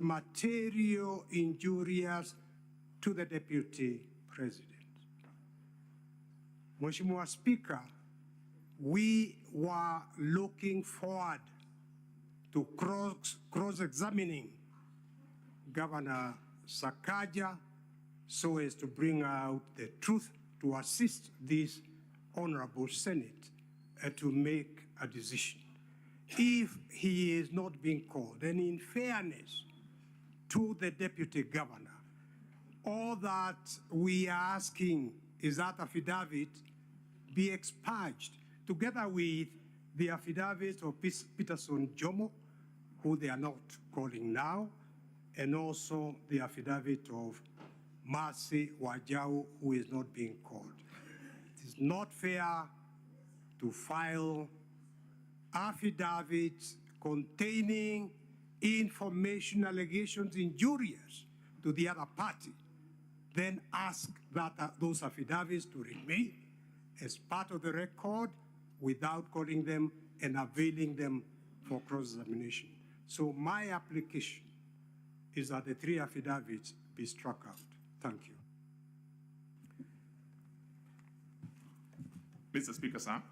material injurious to the Deputy President. Mheshimiwa Speaker, we were looking forward to cross-examining Governor Sakaja so as to bring out the truth to assist this Honorable Senate to make a decision. If he is not being called, and in fairness to the Deputy Governor, all that we are asking is that affidavit be expunged together with the affidavit of Peterson Jomo, who they are not calling now, and also the affidavit of Mercy Wajau, who is not being called. It is not fair to file affidavits containing information allegations injurious to the other party, then ask that those affidavits to remain as part of the record without calling them and availing them for cross-examination. So my application is that the 3 affidavits be struck out. Thank you. Mr. Speaker, sir,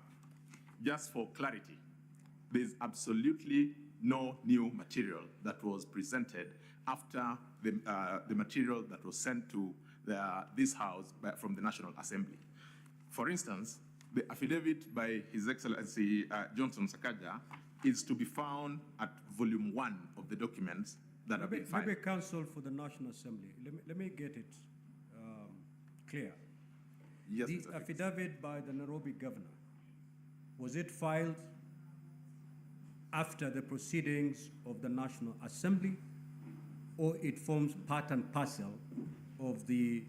just for clarity, there's absolutely no new material that was presented after the material that was sent to this House from the National Assembly. For instance, the affidavit by His Excellency Johnson Sakaja is to be found at volume 1 of the documents that have been filed. Maybe counsel for the National Assembly. Let me get it clear. Yes, the affidavit by the Nairobi governor, was it filed after the proceedings of the National Assembly, or it forms part and parcel of the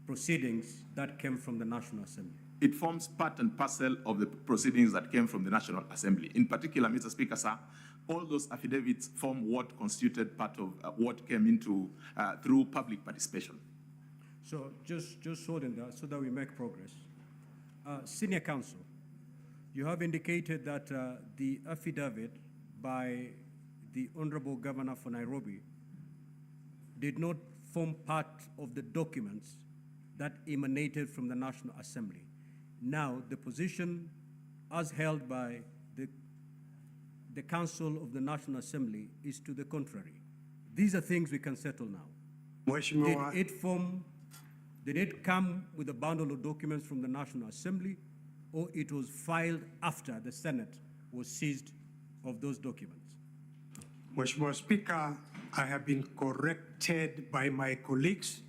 proceedings that came from the National Assembly? It forms part and parcel of the proceedings that came from the National Assembly. In particular, Mr. Speaker, sir, all those affidavits form what constituted part of what came into through public participation. So just hold in there so that we make progress. Senior counsel, you have indicated that the affidavit by the Honorable Governor for Nairobi did not form part of the documents that emanated from the National Assembly. Now, the position as held by the Council of the National Assembly is to the contrary. These are things we can settle now. Did it come with a bundle of documents from the National Assembly, or it was filed after the Senate was seized of those documents? Mheshimiwa Speaker, I have been corrected by my colleagues.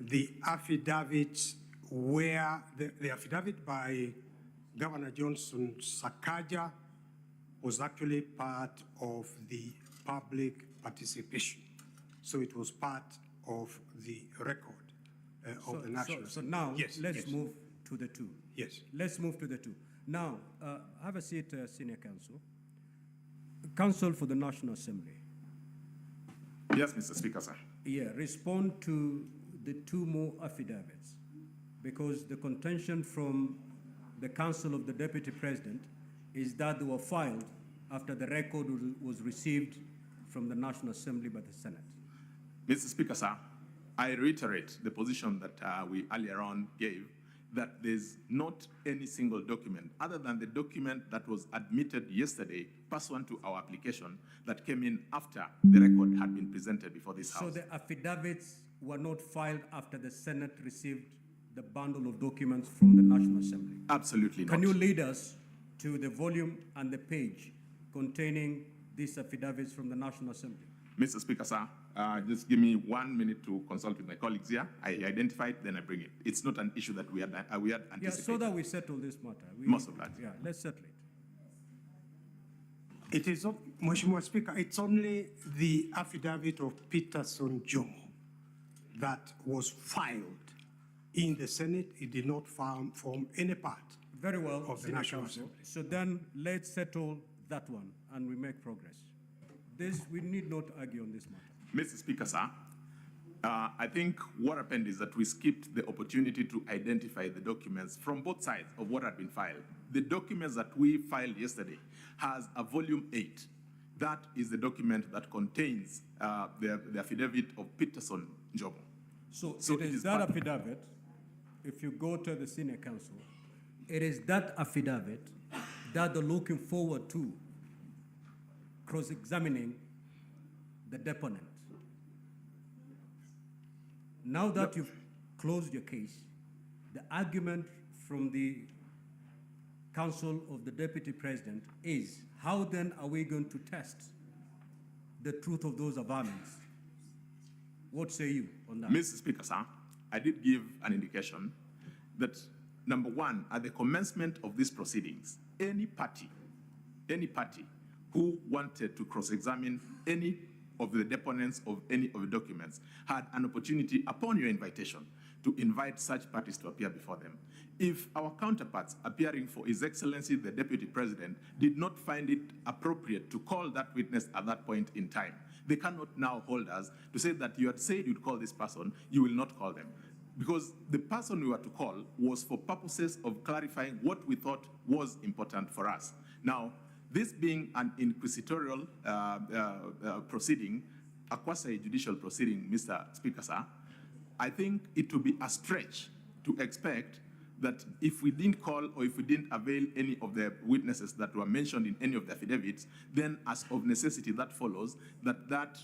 The affidavits where the affidavit by Governor Johnson Sakaja was actually part of the public participation. So it was part of the record of the National. So now, yes, let's move to the 2. Yes. Let's move to the 2. Now, have a seat, Senior Counsel. Counsel for the National Assembly. Yes, Mr. Speaker, sir. Yeah, respond to the 2 more affidavits, because the contention from the Council of the Deputy President is that they were filed after the record was received from the National Assembly by the Senate. Mr. Speaker, sir, I reiterate the position that we earlier on gave, that there's not any single document other than the document that was admitted yesterday pursuant to our application that came in after the record had been presented before this House. So the affidavits were not filed after the Senate received the bundle of documents from the National Assembly? Absolutely not. Can you lead us to the volume and the page containing these affidavits from the National Assembly? Mr. Speaker, sir, just give me 1 minute to consult with my colleagues here. I identify it, then I bring it. It's not an issue that we had anticipated. Yeah, so that we settle this matter. Most of that. Yeah, let's settle it. It is, Mheshimiwa Speaker, it's only the affidavit of Peterson Jomo that was filed in the Senate. It did not form any part Very well, of the National Assembly. So then let's settle that one and we make progress. We need not argue on this matter. Mr. Speaker, sir, I think what happened is that we skipped the opportunity to identify the documents from both sides of what had been filed. The documents that we filed yesterday has a volume 8 That is the document that contains the affidavit of Peterson Njomo. So So it it is is that part- affidavit, if you go to the senior counsel, it is that affidavit that they're looking forward to cross-examining the deponent. Now that you've closed your case, the argument from the counsel of the deputy president is, how then are we going to test the truth of those averments? What say you on that? Mr. Speaker, sir, I did give an indication that, number one, at the commencement of these proceedings, any party who wanted to cross-examine any of the deponents of any of the documents had an opportunity, upon your invitation, to invite such parties to appear before them. If our counterparts appearing for His Excellency the Deputy President did not find it appropriate to call that witness at that point in time, they cannot now hold us to say that you had said you'd call this person, you will not call them. Because the person we were to call was for purposes of clarifying what we thought was important for us. Now, this being an inquisitorial proceeding, a quasi-judicial proceeding, Mr. Speaker, sir, I think it would be a stretch to expect that if we didn't call or if we didn't avail any of the witnesses that were mentioned in any of the affidavits, then as of necessity that follows that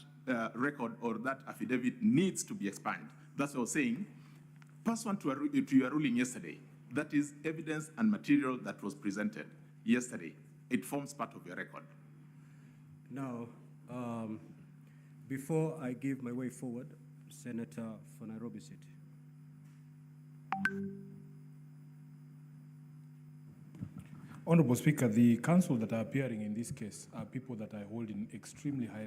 record or that affidavit needs to be expunged. That's what I was saying. Pursuant to your ruling yesterday, that is evidence and material that was presented yesterday. It forms part of your record. Now, before I give my way forward, Senator for Nairobi City. Honorable Speaker, the counsel that are appearing in this case are people that I hold in extremely high